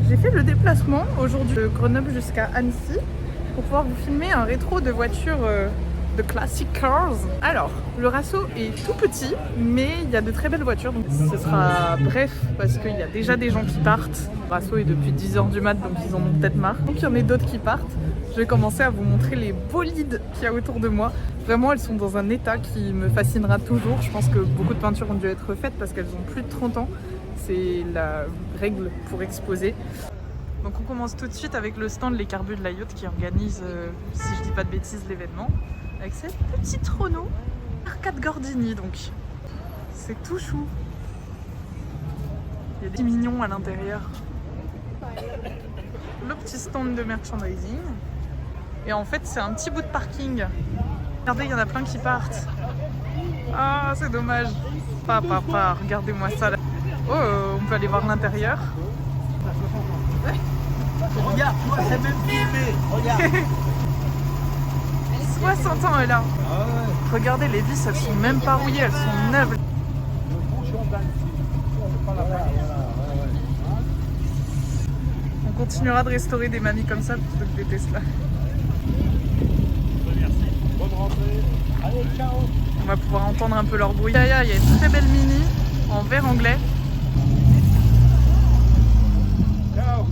J'ai fait le déplacement aujourd'hui de Grenoble jusqu'à Annecy pour pouvoir vous filmer un rétro de voitures de Classic Cars. Alors, le Rasso est tout petit, mais il y a de très belles voitures, donc ce sera bref parce qu'il y a déjà des gens qui partent. Le Rasso est depuis 10h du mat, donc ils en ont peut-être marre. Donc il y en a d'autres qui partent. Je vais commencer à vous montrer les bolides qu'il y a autour de moi. Vraiment, elles sont dans un état qui me fascinera toujours. Je pense que beaucoup de peintures ont dû être faites parce qu'elles ont plus de 30 ans. C'est la règle pour exposer. Donc on commence tout de suite avec le stand Les Carbus de la Yacht qui organise, si je dis pas de bêtises, l'événement. Avec cette petite Renault Arcade Gordini, donc c'est tout chou. Il y a des mignons à l'intérieur. Le petit stand de merchandising. Et en fait c'est un petit bout de parking. Regardez, il y en a plein qui partent. Ah, c'est dommage. Papa, regardez-moi ça là. Oh, on peut aller voir l'intérieur. Regarde, moi c'est même filmé. Regarde. 60 ans elle a. Ah ouais. Regardez, les vis elles sont même pas rouillées, elles sont neuves. On continuera de restaurer des mamies comme ça plutôt que des Tesla. Bonne rentrée. Allez, ciao. On va pouvoir entendre un peu leur bruit. Derrière, il y a une très belle Mini en vert anglais. Ciao.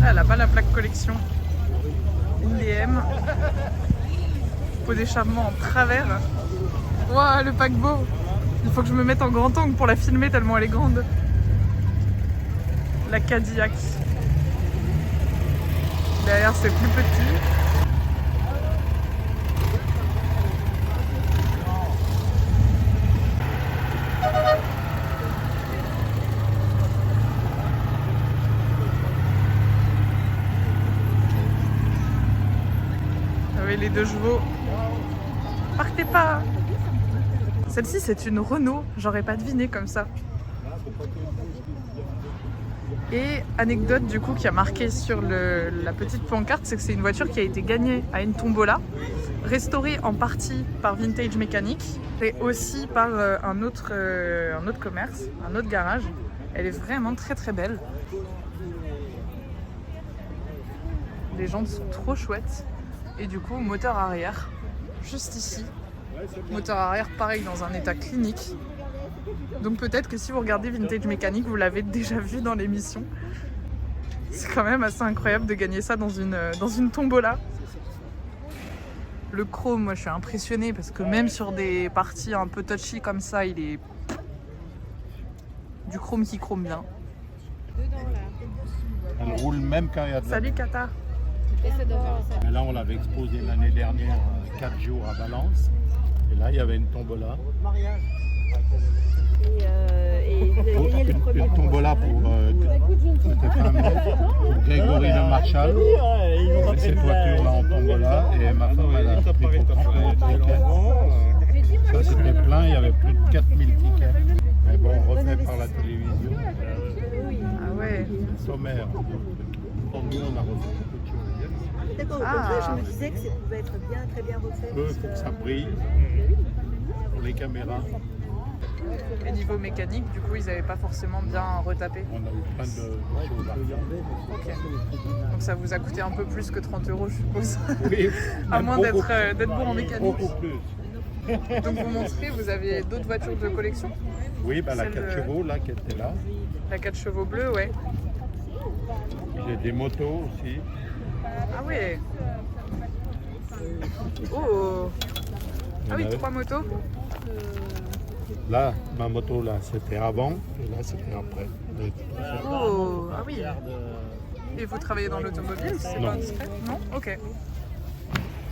Ah, elle a pas la plaque collection. Une DM. Pot d'échappement en travers. Waouh, le paquebot. Il faut que je me mette en grand angle pour la filmer tellement elle est grande. La Cadillac. Derrière, c'est plus petit. Avec les 2 chevaux. Partez pas! Celle-ci, c'est une Renault. J'aurais pas deviné comme ça. Et anecdote du coup qui a marqué sur la petite pancarte, c'est que c'est une voiture qui a été gagnée à une tombola, restaurée en partie par Vintage Mécanique et aussi par un autre commerce, un autre garage. Elle est vraiment très très belle. Les jantes sont trop chouettes. Et du coup, moteur arrière, juste ici. Moteur arrière, pareil, dans un état clinique. Donc peut-être que si vous regardez Vintage Mécanique, vous l'avez déjà vu dans l'émission. C'est quand même assez incroyable de gagner ça dans une tombola. Le chrome, moi je suis impressionnée parce que même sur des parties un peu touchy comme ça, il est du chrome qui chrome bien. Elle roule même quand il y a de la... Salut Kata. Mais là, on l'avait exposé l'année dernière, 4 jours à Valence. Et là, il y avait une tombola. Une tombola pour Grégory Le Marchal. Et cette voiture-là en tombola. Et ma femme, elle a pris pour 30 € de tickets. Ça, c'était plein, il y avait plus de 4000 tickets. Mais bon, refait par la télévision. Ah ouais. Sommaire. Nous, on a refait beaucoup de choses. D'accord, au contraire, je me disais que ça pouvait être bien, très bien refait. Il faut que ça brille pour les caméras. Et niveau mécanique, du coup, ils n'avaient pas forcément bien retapé. On a eu plein de choses à faire. Ok. Donc ça vous a coûté un peu plus que 30 €, je suppose. Oui, À même moins beaucoup d'être bon en mécanique. Beaucoup plus. Donc vous montrez, vous avez d'autres voitures de collection? Oui, bah, la Celle 4 chevaux là qui était là. La 4 chevaux bleus, ouais. J'ai des motos aussi. Ah ouais. Oh. Ah oui, 3 motos. Là, ma moto là, c'était avant et là, c'était après. Oh, ah oui. Et vous travaillez dans l'automobile, c'est Non. pas indiscret? Non. Ok.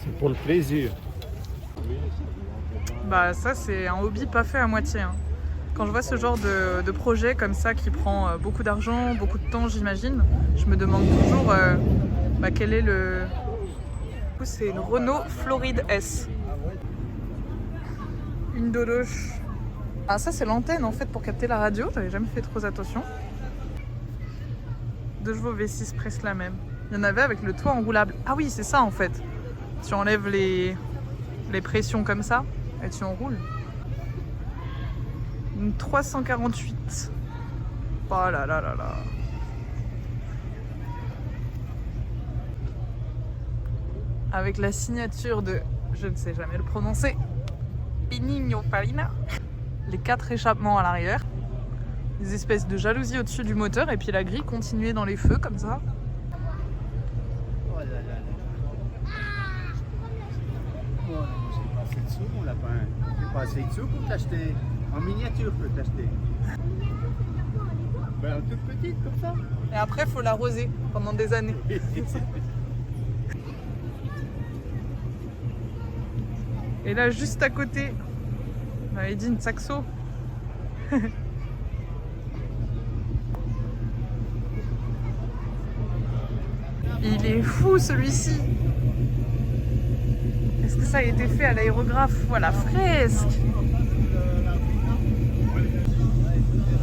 C'est pour le plaisir. Bah ça, c'est un hobby pas fait à moitié, hein. Quand je vois ce genre de projet comme ça qui prend beaucoup d'argent, beaucoup de temps, j'imagine, je me demande toujours quel est le... Du coup, c'est une Renault Floride S. Une dodoche. Ah, ça, c'est l'antenne en fait pour capter la radio. J'avais jamais fait trop attention. 2 chevaux V6 presque la même. Il y en avait avec le toit enroulable. Ah oui, c'est ça en fait. Tu enlèves les pressions comme ça et tu enroules. Une 348. Oh là là là là. Avec la signature de, je ne sais jamais le prononcer, Pininfarina. Les 4 échappements à l'arrière. Des espèces de jalousies au-dessus du moteur et puis la grille continuait dans les feux comme ça. Oh là là là. Oh, j'ai pas assez de sous, mon lapin. J'ai pas assez de sous pour t'acheter. En miniature, je peux t'acheter. Ben, toute petite, comme ça. Et après, il faut l'arroser pendant des années. Et là, juste à côté, on m'avait dit une Saxo. Il est fou celui-ci. Est-ce que ça a été fait à l'aérographe ou à la fresque?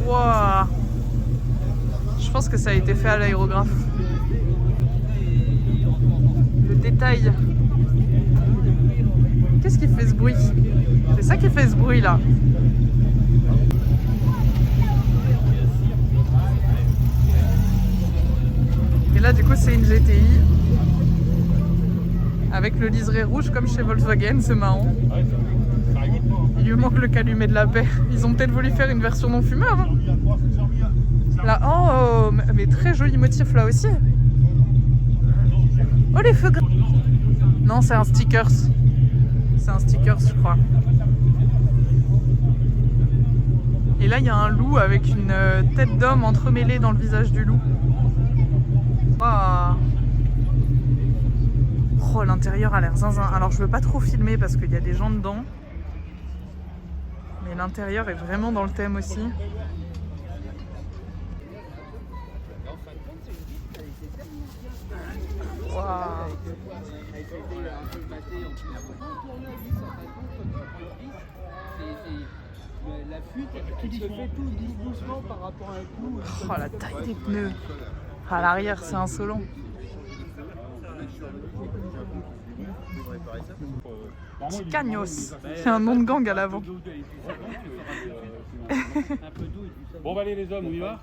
Wow. Je pense que ça a été fait à l'aérographe. Le détail. Qu'est-ce qui fait ce bruit? C'est ça qui fait ce bruit là. Et là du coup c'est une GTI avec le liseré rouge comme chez Volkswagen, c'est marrant. Il lui manque le calumet de la paix. Ils ont peut-être voulu faire une version non fumeur. Hein. Là, oh, mais très joli motif là aussi. Oh les feux gris. Non, c'est un stickers. C'est un stickers, je crois. Et là, il y a un loup avec une tête d'homme entremêlée dans le visage du loup. Wow. Oh, l'intérieur a l'air zinzin. Alors, je veux pas trop filmer parce qu'il y a des gens dedans. Mais l'intérieur est vraiment dans le thème aussi. Wow. La fuite, il se fait tout doucement par rapport à un coup. Oh, la taille des pneus. À l'arrière, c'est insolent. Cagnos. C'est un nom de gang à l'avant. Bon, bah allez les hommes, on y va?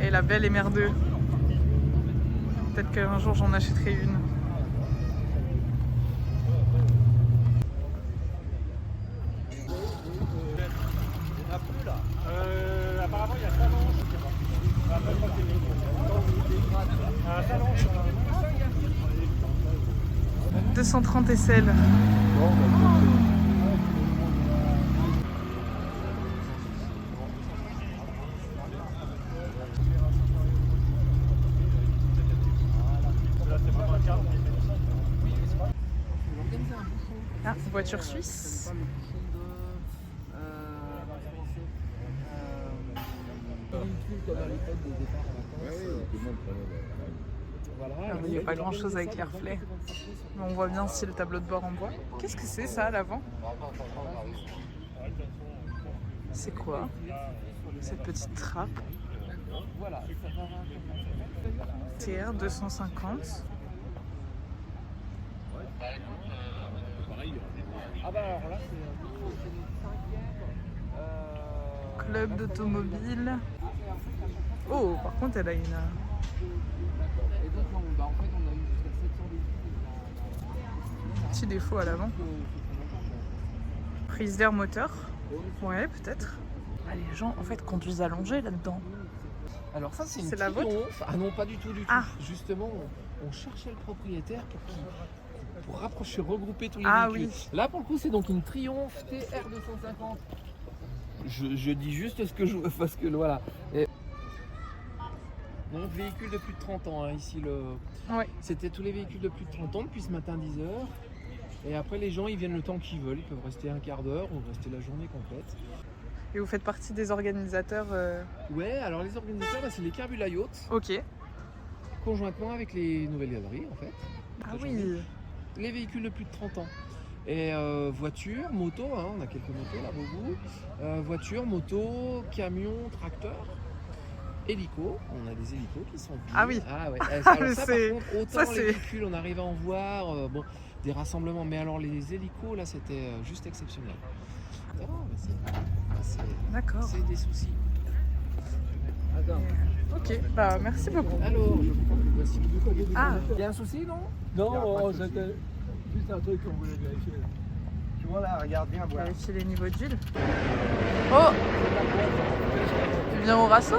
Et la belle MR2. Peut-être qu'un jour j'en achèterai une. Apparemment, il y a Salange. 230 SL. Ah, voiture suisse. Il n'y a pas grand chose avec les reflets. Mais on voit bien si le tableau de bord en bois. Qu'est-ce que c'est ça à l'avant? C'est quoi cette petite trappe? TR 250. Club d'automobile. Oh, par contre, elle a une. Petit défaut à l'avant. Prise d'air moteur. Ouais, peut-être. Ah, les gens en fait conduisent allongés là-dedans. Alors ça c'est une la vôtre? Triomphe. Ah non, pas du tout, Ah. Justement, on cherchait le propriétaire pour rapprocher, regrouper tous les Ah véhicules. oui. Là pour le coup c'est donc une Triumph TR 250. Je dis juste ce que je veux parce que voilà. Donc véhicule de plus de 30 ans, hein, ici Ouais. c'était tous les véhicules de plus de 30 ans depuis ce matin 10h. Et après les gens ils viennent le temps qu'ils veulent, ils peuvent rester un quart d'heure ou rester la journée complète. Et vous faites partie des organisateurs Ouais, alors les organisateurs là, c'est les Carbula Yachts, Ok. conjointement avec les Nouvelles Galeries en fait. Ah la oui. journée. Les véhicules de plus de 30 ans. Et voiture, moto, hein, on a quelques motos là, beaucoup. Voiture, moto, camion, tracteur, hélico. On a des hélicos qui sont venus. Ah oui. Ah ouais. Ah, Alors mais ça, c'est- par contre, autant ça, les c'est- véhicules, on arrive à en voir, bon, des rassemblements, mais alors les hélicos là, c'était juste exceptionnel. Ah, mais D'accord. c'est des soucis. Attends. Ok, bah merci beaucoup. Alors, je crois que voici. Ah, Il y a un souci, non? Non, c'était juste un truc qu'on voulait vérifier. Tu vois là, regarde bien voir. vérifier les niveaux d'huile. Oh, tu viens au rasso?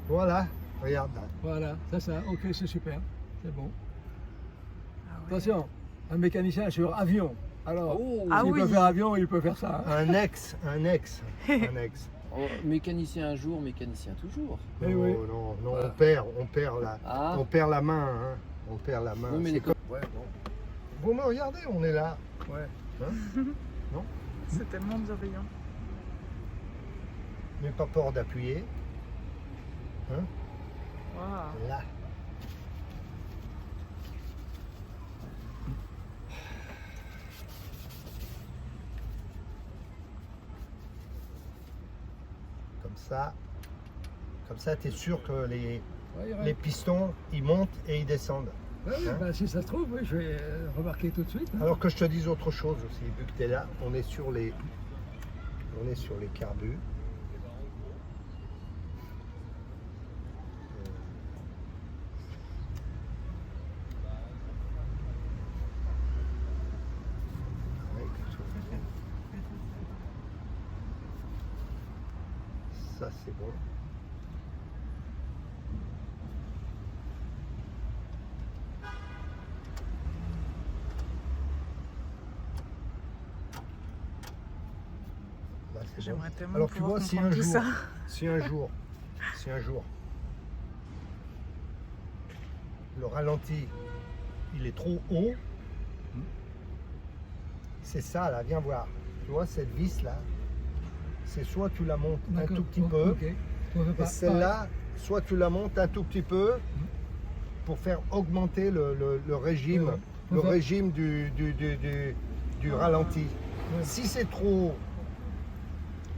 Voilà, regarde là. Voilà, c'est ça. Ok, c'est super. C'est bon. Ah ouais. Attention, un mécanicien sur avion. Alors, Oh, Ah s'il oui. peut faire avion, il peut faire ça. Hein. Un ex. oh, mécanicien un jour, mécanicien toujours. Non, Eh oui. non, non, Voilà. Ah. on perd la main, hein. On perd la main. Oui, mais C'est les comme- Ouais, bon. Bon, mais regardez, on est là. Ouais. C'est tellement bienveillant. N'aie pas peur d'appuyer. Waouh. Là. Comme ça, tu es sûr que les pistons, ils montent et ils descendent. Ouais, Hein? ben, si ça se trouve, oui, je vais remarquer tout de suite. Hein. Alors que je te dise autre chose aussi, vu que tu es là, on est sur les carbus. Ouais, quelque chose. Ça c'est bon. Là, c'est bon. J'aimerais tellement Alors tu pouvoir vois, si comprendre un tout jour, ça. si un jour, le ralenti, il est trop haut, c'est ça là, viens voir. Tu vois cette vis là, c'est soit tu la montes un D'accord. tout petit Oh, peu, ok. On veut et pas- celle-là, soit tu la montes un tout petit peu pour faire augmenter le régime, Ouais. le Ouais. régime du ralenti. Ouais. Si c'est trop,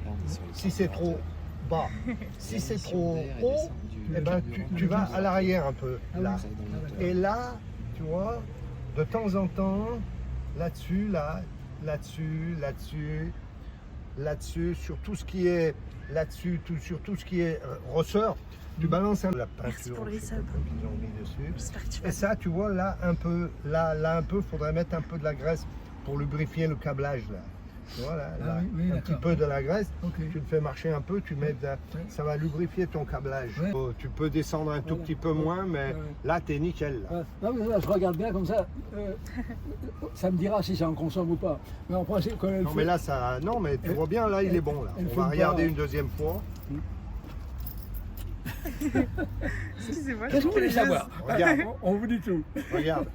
Là, on est sur les si c'est senseurs trop bas, si c'est trop d'air et haut, descendu, eh ben, tu vas à l'arrière un peu, Ah là. oui. ça aide dans le moteur. Et là, tu vois, de temps en temps, là-dessus, là-dessus, sur tout ce qui est là-dessus, sur tout ce qui est ressort, tu balances la peinture. Merci pour le je sais resub. pas qu'ils ont mis dessus. J'espère que tu Et vas ça, tu vois, là un peu, faudrait mettre un peu de la graisse pour lubrifier le câblage, là. Tu vois, là, Ah là, oui, oui, un petit d'accord. peu de la graisse. Ok. Tu le fais marcher un peu, tu mets ça va lubrifier ton câblage. Ouais. Tu peux descendre un tout Voilà. petit peu moins, mais Ouais. là, t'es nickel. Là. Ouais. Non, mais là, je regarde bien comme ça. Ça me dira si ça en consomme ou pas. Mais en principe, quand elle Non, fait- mais là, ça. Non, mais tu vois bien, là, il est bon. Là. elle On fait va pas- regarder une deuxième fois. Excusez-moi, Qu'est-ce que vous voulez je- savoir? Regarde, On vous dit tout. regarde.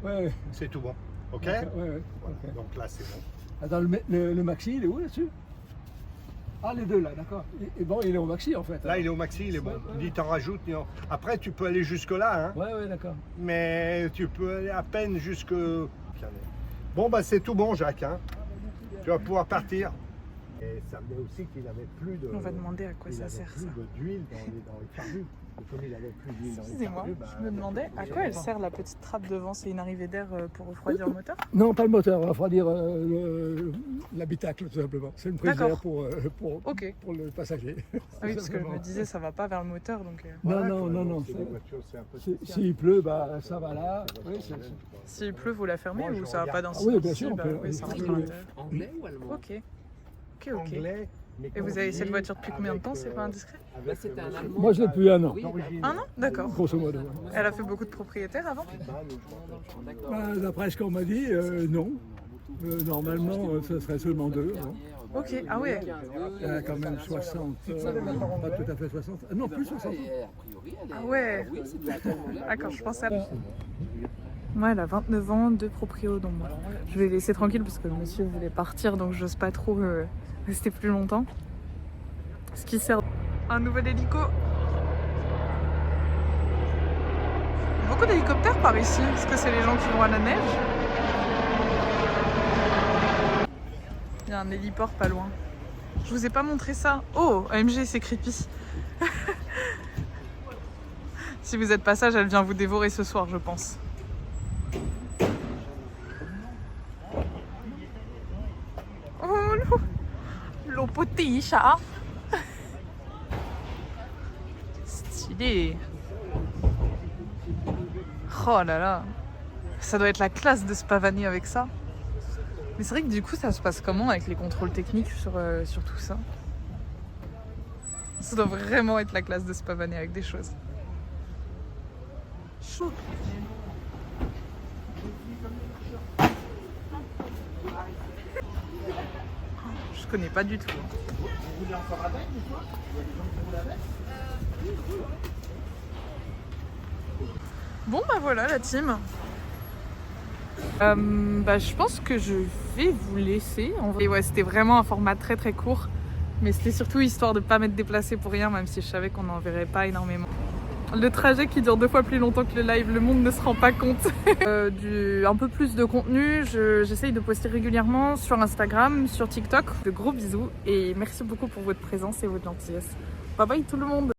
Ouais, C'est tout bon. OK ouais. Voilà. Ok. Donc là, c'est bon. Attends, le maxi, il est où là-dessus? Ah, les deux là, d'accord. Et bon, il est au maxi en fait. Là, il est au maxi, il est bon. Dis, t'en rajoutes. Non. Après, tu peux aller jusque-là, hein. Ouais, d'accord. Mais tu peux aller à peine jusque. Bon, bah, c'est tout bon, Jacques. Hein. Tu vas pouvoir partir. Et ça venait aussi qu'il n'avait plus de. On va demander à quoi il ça avait sert plus ça. d'huile dans les carbus. Et comme il avait plus d'huile dans les Excusez-moi, carbus, bah, je me demandais à quoi elle sert la petite trappe devant. C'est une arrivée d'air pour refroidir le moteur? Non, pas le moteur, il va refroidir l'habitacle tout simplement. C'est une prise D'accord. d'air pour Ok. le passager. Ah oui, parce que je me disais ça va pas vers le moteur donc. voilà, non, quoi. non, Donc, non. c'est des voitures, c'est un peu spécial. S'il pleut, bah, ça va là. Oui, S'il pleut, vous la fermez Moi, ou je ça va pas regarde. dans Ah oui, bien sûr, on peut- Oui, ça rentre oui. à l'intérieur. Anglais ou allemand? Ok. Ok. Anglais, mais Et vous avez cette conduit voiture depuis combien de temps? avec, C'est pas indiscret? avec Bah, c'était le un monsieur Allemand. Moi, je l'ai depuis un an, Oui, d'origine. Un an? D'accord. grosso modo. Elle a fait beaucoup de propriétaires avant? D'accord. Bah, D'après ce qu'on m'a dit, non. Normalement, ce serait seulement deux. Hein. Ok, ah ouais. Elle a quand même 60, pas tout à fait 60. Non, plus 60. Ah ouais. D'accord, je pensais à... Ouais, elle a 29 ans, 2 proprios, donc bon, je vais laisser tranquille parce que le monsieur voulait partir, donc j'ose pas trop rester plus longtemps. Ce qui sert... Un nouvel hélico. beaucoup d'hélicoptères par ici. Est-ce que c'est les gens qui vont à la neige? Il y a un héliport pas loin. Je vous ai pas montré ça. Oh, AMG, c'est creepy. Si vous êtes pas sage, elle vient vous dévorer ce soir, je pense. Oh, l'eau poticha. Stylé. Oh là là. Ça doit être la classe de se pavaner avec ça. Mais c'est vrai que du coup, ça se passe comment avec les contrôles techniques sur tout ça? Ça doit vraiment être la classe de se pavaner avec des choses. Chou. Je connais pas du tout. Bon bah voilà la team. Je pense que je vais vous laisser. Et ouais, c'était vraiment un format très très court. Mais c'était surtout histoire de pas m'être déplacée pour rien, même si je savais qu'on n'en verrait pas énormément. Le trajet qui dure 2 fois plus longtemps que le live, le monde ne se rend pas compte. Un peu plus de contenu, j'essaye de poster régulièrement sur Instagram, sur TikTok. De gros bisous et merci beaucoup pour votre présence et votre gentillesse. Bye bye tout le monde!